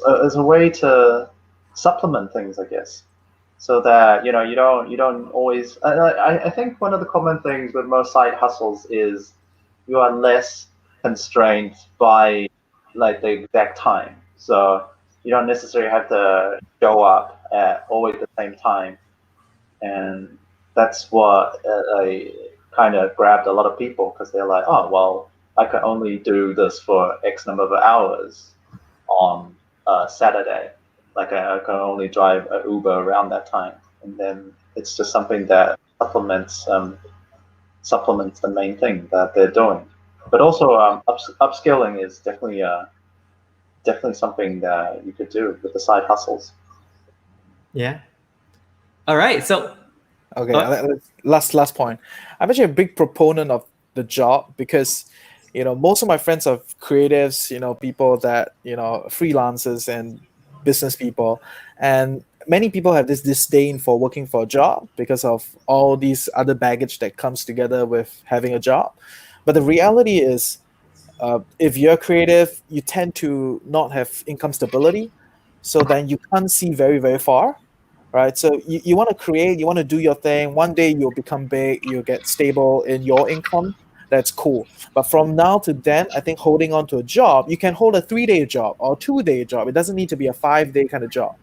a way to supplement things, I guess, so that you don't always. I think one of the common things with most side hustles is you are less constrained by like the exact time, so you don't necessarily have to show up at always the same time, and that's what I kind of grabbed a lot of people, because they're like, oh well, I can only do this for X number of hours on Saturday. Like I can only drive an Uber around that time, and then it's just something that supplements the main thing that they're doing. But also, upskilling is definitely something that you could do with the side hustles. Yeah. All right. So, Okay, uh, last point. I'm actually a big proponent of the job because, most of my friends are creatives, people that, freelancers and business people, and many people have this disdain for working for a job because of all these other baggage that comes together with having a job. But the reality is, if you're creative, you tend to not have income stability, so then you can't see very, very far, right? So you want to create, you want to do your thing. One day you'll become big, you'll get stable in your income. That's cool. But from now to then, I think holding on to a job, you can hold a 3 day job or 2 day job. It doesn't need to be a 5 day kind of job,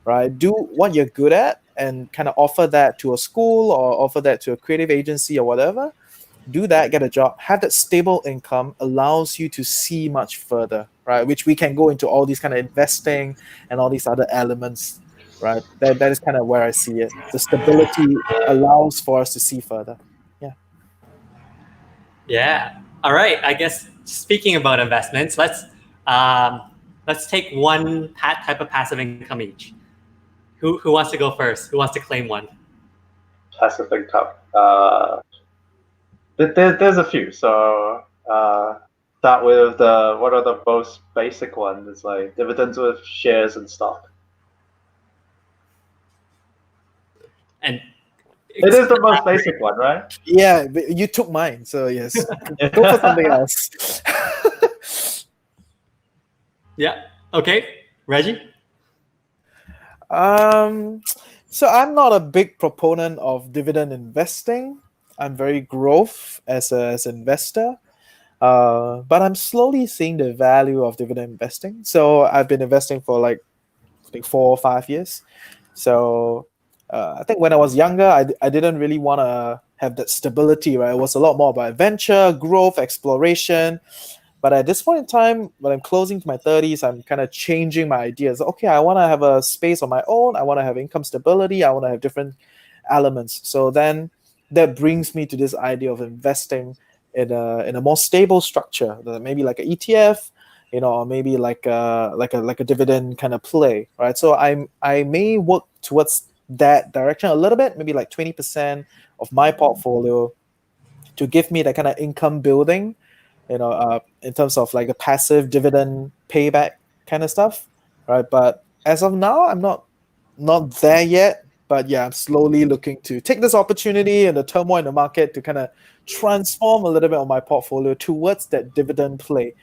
right? Do what you're good at and kind of offer that to a school or offer that to a creative agency or whatever. Do that, get a job, have that stable income allows you to see much further, right? Which we can go into all these kind of investing and all these other elements, right? That is kind of where I see it. The stability allows for us to see further. Yeah. yeah. All right. I guess speaking about investments, let's take one type of passive income each. Who wants to go first? Who wants to claim one? Passive income. There's a few. So start with what are the most basic ones? It's like dividends with shares and stock. And It is the most basic one, right? Yeah, but you took mine, so yes. Go for something else. yeah. Okay. Reggie. Um, so I'm not a big proponent of dividend investing. I'm very growth as an investor. But I'm slowly seeing the value of dividend investing. So I've been investing for like I think 4 or 5 years. So I think when I was younger, I didn't really want to have that stability, right? It was a lot more about adventure, growth, exploration. But at this point in time, when I'm closing to my 30s, I'm kind of changing my ideas. Okay, I want to have a space on my own. I want to have income stability. I want to have different elements. So then that brings me to this idea of investing in a more stable structure, maybe like an ETF, or maybe like a dividend kind of play, right? So I may work towards that direction a little bit, maybe like 20% of my portfolio to give me that kind of income building, in terms of like a passive dividend payback kind of stuff, right? But as of now, I'm not there yet. But yeah, I'm slowly looking to take this opportunity and the turmoil in the market to kind of transform a little bit of my portfolio towards that dividend play,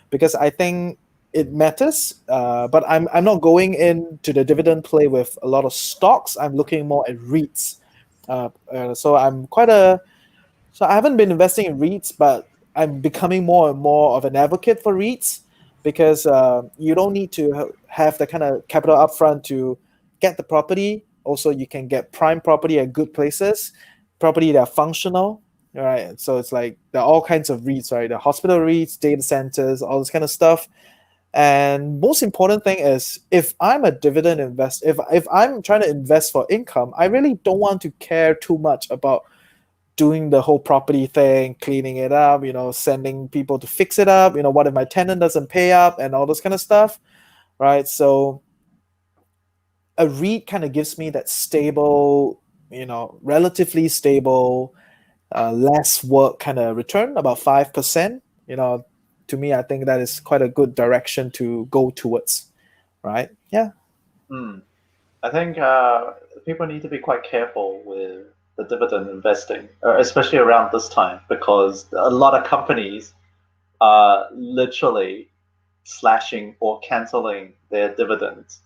because I think it matters. But I'm not going into the dividend play with a lot of stocks. I'm looking more at REITs. So so I haven't been investing in REITs, but I'm becoming more and more of an advocate for REITs because you don't need to have the kind of capital upfront to get the property. Also, you can get prime property at good places, property that are functional, right? So it's like there are all kinds of REITs, right? The hospital REITs, data centers, all this kind of stuff. And most important thing is if I'm a dividend investor, if I'm trying to invest for income, I really don't want to care too much about doing the whole property thing, cleaning it up, sending people to fix it up, what if my tenant doesn't pay up and all this kind of stuff, right? So a REIT kind of gives me that stable, relatively stable, less work kind of return, about 5%. To me, I think that is quite a good direction to go towards, right? Yeah. Hmm. I think people need to be quite careful with the dividend investing, especially around this time, because a lot of companies are literally slashing or canceling their dividends.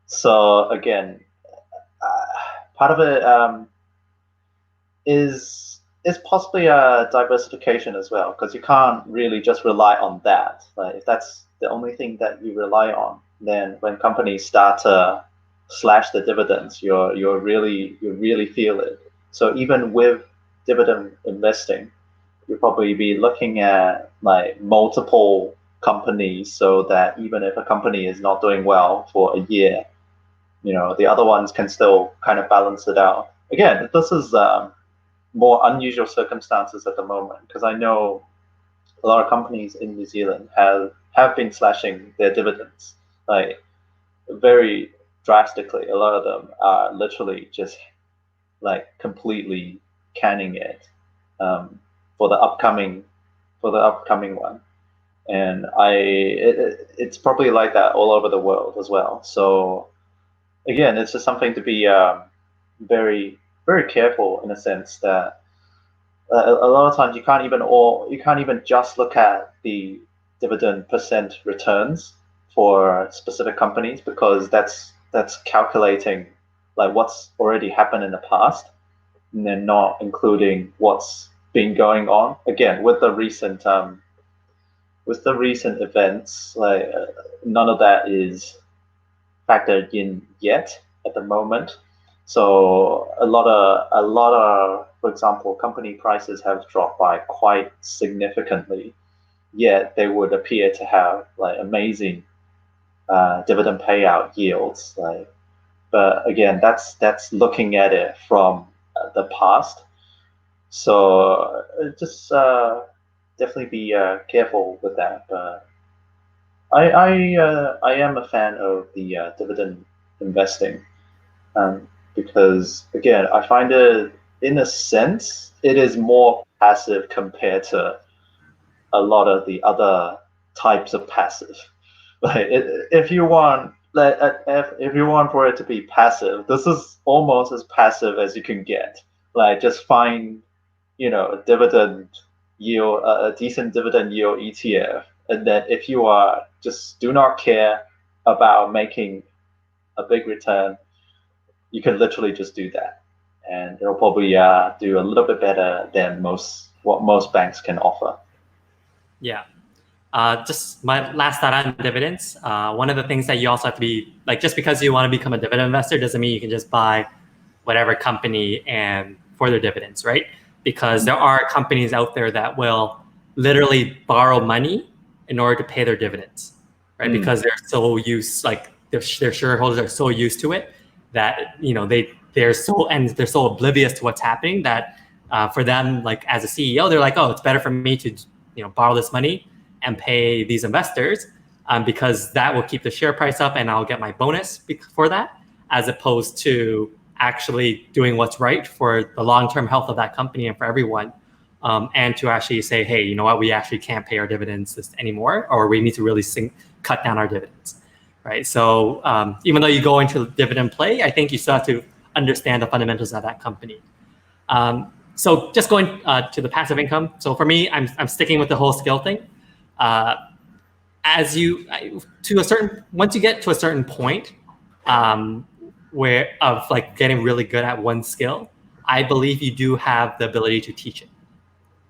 So again, part of it is possibly a diversification as well, because you can't really just rely on that. Like if that's the only thing that you rely on, then when companies start to slash the dividends, you really feel it. So even with dividend investing, you'll probably be looking at like multiple companies, so that even if a company is not doing well for a year, the other ones can still kind of balance it out. Again, this is more unusual circumstances at the moment, because I know a lot of companies in New Zealand have been slashing their dividends like very drastically. A lot of them are literally just like completely canning it um, for the upcoming one. And it's probably like that all over the world as well. So again, it's just something to be very very careful, in a sense that a lot of times you can't even just look at the dividend percent returns for specific companies, because that's calculating like what's already happened in the past, and then not including what's been going on. Again, with the recent events, like none of that is factored in yet at the moment. So for example, company prices have dropped by quite significantly, yet they would appear to have like amazing dividend payout yields. But again, that's looking at it from the past. So just definitely be careful with that. But I am a fan of the dividend investing, because again, I find it, in a sense, it is more passive compared to a lot of the other types of passive. Like if you want, if you want for it to be passive, this is almost as passive as you can get. Like just find, a dividend yield, a decent dividend yield ETF, and then if you are just do not care about making a big return, you can literally just do that, and it'll probably do a little bit better than what most banks can offer. Yeah. Just my last thought on dividends. One of the things that you also have to be like, just because you want to become a dividend investor doesn't mean you can just buy whatever company and for their dividends, right? Because there are companies out there that will literally borrow money in order to pay their dividends, right? Because they're so used, like their shareholders are so used to it that they're so oblivious to what's happening that for them, like as a CEO, they're like, oh, it's better for me to borrow this money and pay these investors because that will keep the share price up and I'll get my bonus for that, as opposed to actually doing what's right for the long-term health of that company and for everyone. And to actually say, hey, you know what, we actually can't pay our dividends anymore, or we need to really cut down our dividends, right? So even though you go into dividend play, I think you still have to understand the fundamentals of that company. So just going to the passive income. So for me, I'm sticking with the whole skill thing. Once you get to a certain point where of like getting really good at one skill, I believe you do have the ability to teach it,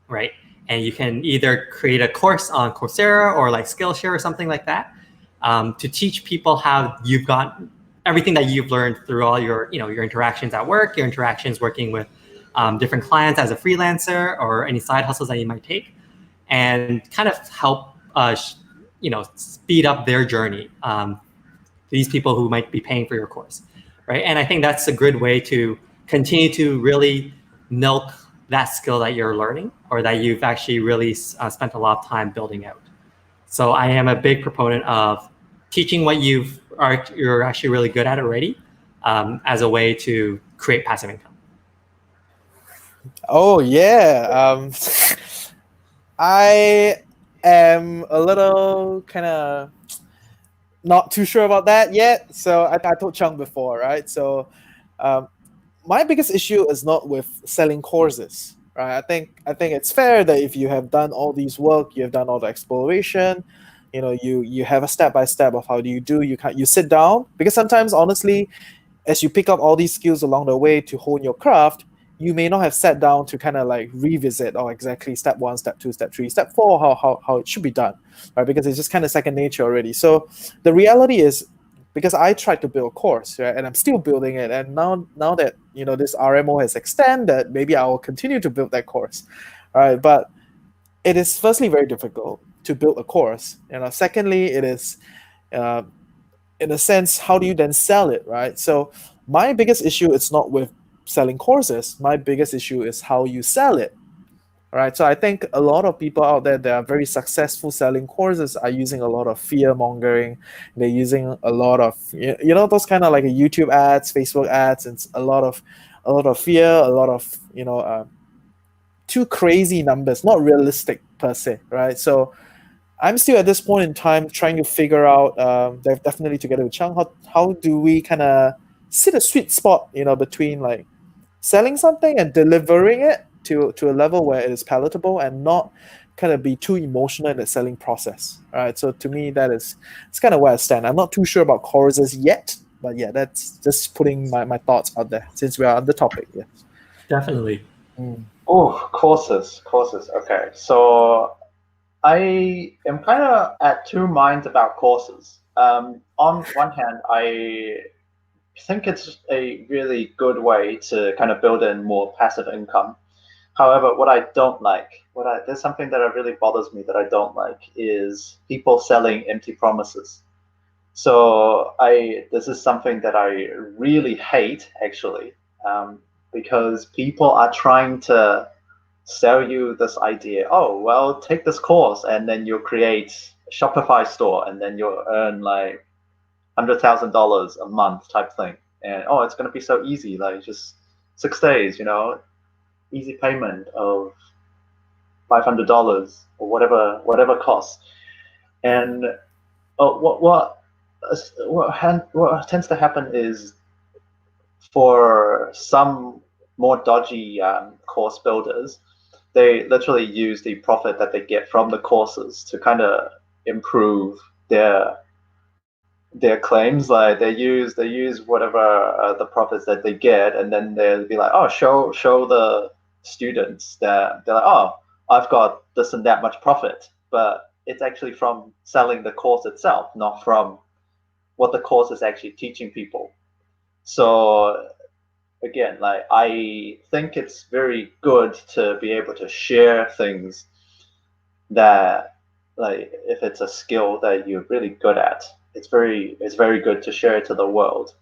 right? And you can either create a course on Coursera or like Skillshare or something like that to teach people how you've got everything that you've learned through all your interactions at work, your interactions working with different clients as a freelancer, or any side hustles that you might take, and kind of help speed up their journey. These people who might be paying for your course, right? And I think that's a good way to continue to really milk that skill that you're learning, or that you've actually really spent a lot of time building out. So I am a big proponent of teaching what you're actually really good at already, as a way to create passive income. Oh yeah. I am a little kind of not too sure about that yet. So I told Chung before, right? So my biggest issue is not with selling courses, right? I think it's fair that if you have done all these work, you have done all the exploration, you have a step by step of how do you sit down, because sometimes honestly, as you pick up all these skills along the way to hone your craft, you may not have sat down to kind of like revisit exactly step 1, step 2, step 3, step 4, how it should be done, right? Because it's just kind of second nature already. So the reality is, because I tried to build a course, right, and I'm still building it, and now that this RMO has extended, maybe I will continue to build that course, right? But it is firstly very difficult to build a course. Secondly, it is uh, in a sense, how do you then sell it, right? So my biggest issue is not with selling courses. My biggest issue is how you sell it, right? So I think a lot of people out there that are very successful selling courses are using a lot of fear mongering. They're using a lot of those kind of like YouTube ads, Facebook ads, and a lot of fear, a lot of too crazy numbers, not realistic per se, right? So I'm still at this point in time trying to figure out, definitely together with Chang, how do we kind of sit a sweet spot, between like selling something and delivering it to a level where it is palatable and not kind of be too emotional in the selling process, right? So to me, it's kind of where I stand. I'm not too sure about courses yet, but yeah, that's just putting my thoughts out there since we are on the topic. Yeah. Definitely. Oh, courses. Okay, so I am kind of at two minds about courses. On one hand, I think it's a really good way to kind of build in more passive income. However, what I don't like, there's something that really bothers me that I don't like is people selling empty promises. So this is something that I really hate actually, because people are trying to sell you this idea. Oh, well, take this course and then you'll create a Shopify store and then you'll earn like $100,000 a month type thing. And oh, it's gonna be so easy, like just 6 days, easy payment of $500 or whatever costs. And what tends to happen is for some more dodgy course builders, they literally use the profit that they get from the courses to kind of improve their claims. Like they use whatever the profits that they get, and then they'll be like, oh, show the students that they're like, oh, I've got this and that much profit, but it's actually from selling the course itself, not from what the course is actually teaching people. So again, like I think it's very good to be able to share things that, like if it's a skill that you're really good at, it's very good to share it to the world.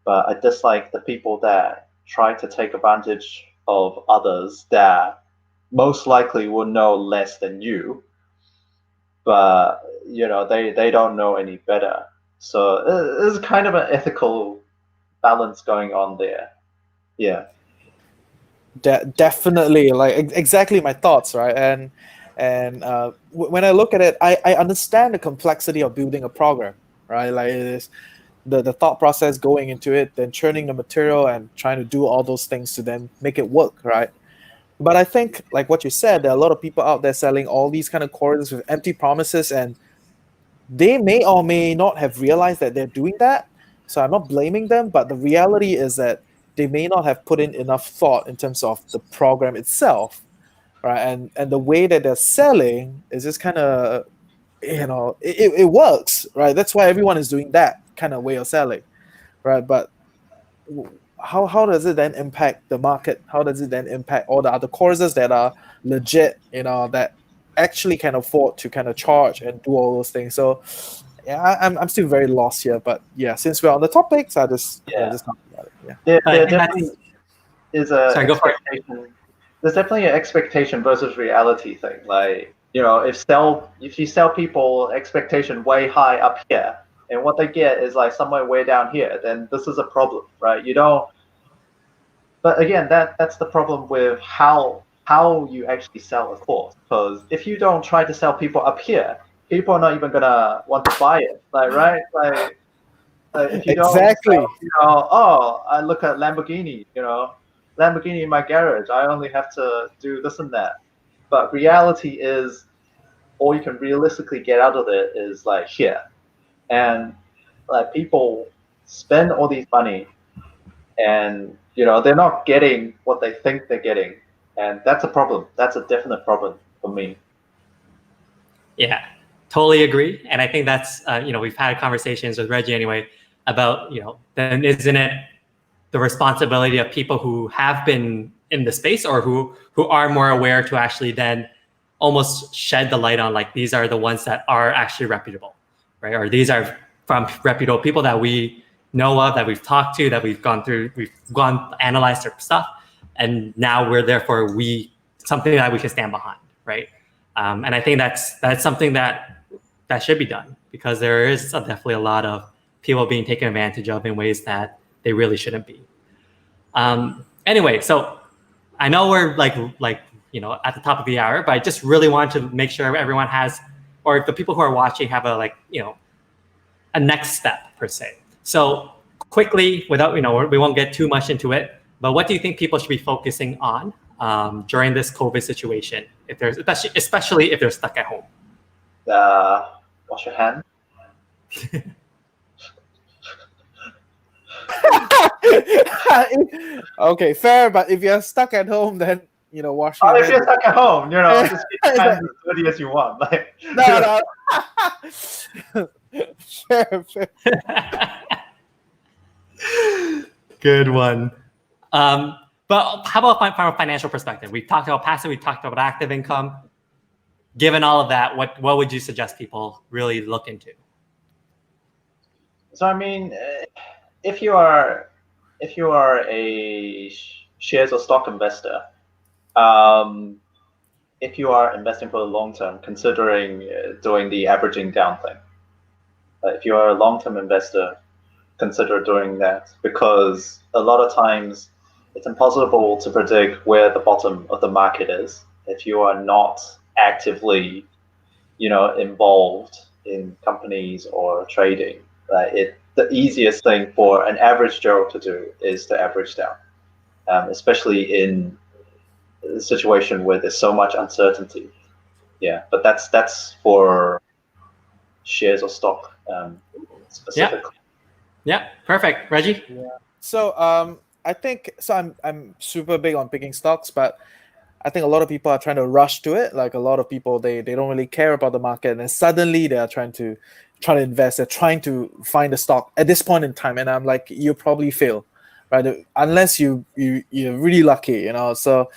But I dislike the people that try to take advantage of others that most likely will know less than you, but they don't know any better. So there's kind of an ethical balance going on there. Yeah. Definitely, like exactly my thoughts, right? And when I look at it, I understand the complexity of building a program, right? Like it is the thought process going into it, then churning the material and trying to do all those things to then make it work, right? But I think, like what you said, there are a lot of people out there selling all these kind of courses with empty promises, and they may or may not have realized that they're doing that. So I'm not blaming them, but the reality is that they may not have put in enough thought in terms of the program itself, right? And the way that they're selling is just kind of, it works, right? That's why everyone is doing that kind of way of selling, right? But how does it then impact the market? How does it then impact all the other courses that are legit, that actually can afford to kind of charge and do all those things? So yeah, I'm still very lost here. But yeah, since we're on the topics, I just Yeah. just talk about it. Yeah. There I think definitely that's. is a Sorry, go for it. expectation. There's definitely an expectation versus reality thing. Like, if you sell people expectation way high up here, and what they get is like somewhere way down here, then this is a problem, right? You don't. But again, that's the problem with how you actually sell a course. Because if you don't try to sell people up here, people are not even gonna want to buy it. Like, right? Like if you don't Exactly. sell, oh, I look at Lamborghini, Lamborghini in my garage. I only have to do this and that. But reality is, all you can realistically get out of it is like here. And like people spend all these money, and they're not getting what they think they're getting, and that's a problem. That's a definite problem for me. Yeah, totally agree. And I think that's, we've had conversations with Reggie anyway about, then isn't it the responsibility of people who have been in the space or who are more aware to actually then almost shed the light on like these are the ones that are actually reputable, right? Or these are from reputable people that we know of, that we've talked to, that we've gone analyzed their stuff, and now we're therefore something that we can stand behind, right? And I think that's something that should be done, because there is definitely a lot of people being taken advantage of in ways that they really shouldn't be. Anyway, so I know we're like at the top of the hour, but I just really want to make sure everyone has, or if the people who are watching have a next step per se. So quickly, without we won't get too much into it, but what do you think people should be focusing on during this COVID situation, if there's especially if they're stuck at home? Wash your hand. Okay, fair. But if you're stuck at home, then wash your If hands. you're stuck at home, just keep your hands as dirty as you want. Like No. Fair. Good one. But how about from a financial perspective? We've talked about passive, we've talked about active income. Given all of that, what would you suggest people really look into? So I mean, if you are a shares or stock investor, if you are investing for the long term, considering doing the averaging down thing, if you are a long term investor, consider doing that, because a lot of times it's impossible to predict where the bottom of the market is if you are not actively, involved in companies or trading. The easiest thing for an average Joe to do is to average down, especially in a situation where there's so much uncertainty. Yeah, but that's for shares or stock specifically. Yeah, perfect. Reggie? Yeah. So I think I'm super big on picking stocks, but I think a lot of people are trying to rush to it. Like a lot of people, they don't really care about the market, and then suddenly they are trying to invest. They're trying to find a stock at this point in time, and I'm like, you probably fail, right? Unless you're really lucky, So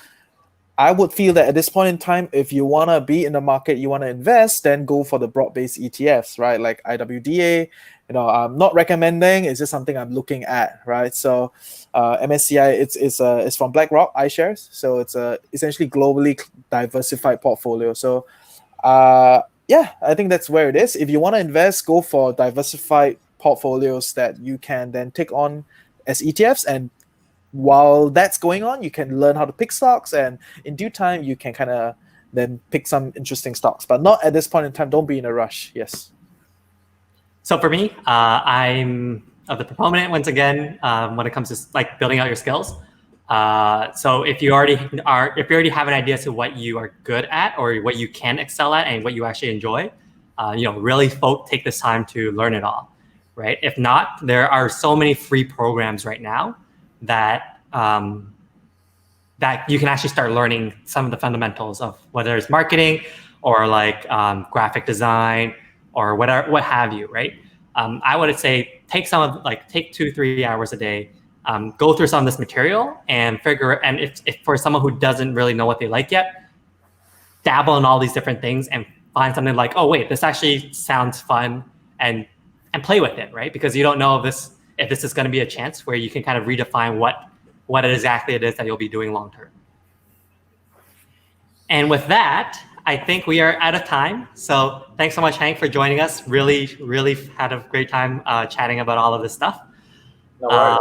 I would feel that at this point in time, if you want to be in the market, you want to invest, then go for the broad-based ETFs, right? Like IWDA. I'm not recommending. It's just something I'm looking at, right? So MSCI, it's from BlackRock iShares, so it's a essentially globally diversified portfolio. So yeah, I think that's where it is. If you want to invest, go for diversified portfolios that you can then take on as ETFs, and while that's going on, you can learn how to pick stocks, and in due time you can kind of then pick some interesting stocks, but not at this point in time. Don't be in a rush. Yes. So for me, I'm of the proponent once again when it comes to like building out your skills. So if you already have an idea as to what you are good at or what you can excel at and what you actually enjoy, really take this time to learn it all, right? If not, there are so many free programs right now that that you can actually start learning some of the fundamentals of whether it's marketing or like graphic design or whatever, what have you, right? I would say take 2-3 hours a day, go through some of this material and figure. And if for someone who doesn't really know what they like yet, dabble in all these different things and find something like, oh wait, this actually sounds fun, and play with it, right? Because you don't know if this is going to be a chance where you can kind of redefine what exactly it is that you'll be doing long term. And with that, I think we are out of time. So thanks so much, Henk, for joining us. Really, really had a great time chatting about all of this stuff. No worries.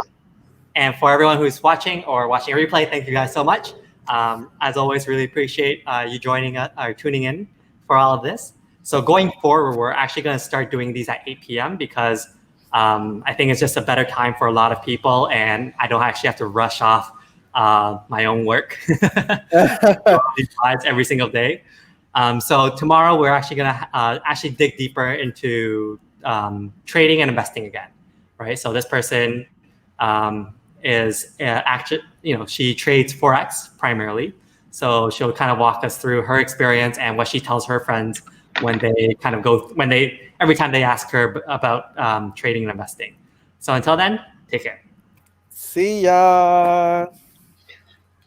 And for everyone who's watching or watching a replay, thank you guys so much. As always, really appreciate you joining us or tuning in for all of this. So going forward, we're actually going to start doing these at 8 p.m. because I think it's just a better time for a lot of people, and I don't actually have to rush off my own work these slides every single day. So tomorrow we're actually going to actually dig deeper into trading and investing again, right? So this person is actually, she trades Forex primarily. So she'll kind of walk us through her experience and what she tells her friends when they kind of every time they ask her about trading and investing. So until then, take care. See ya.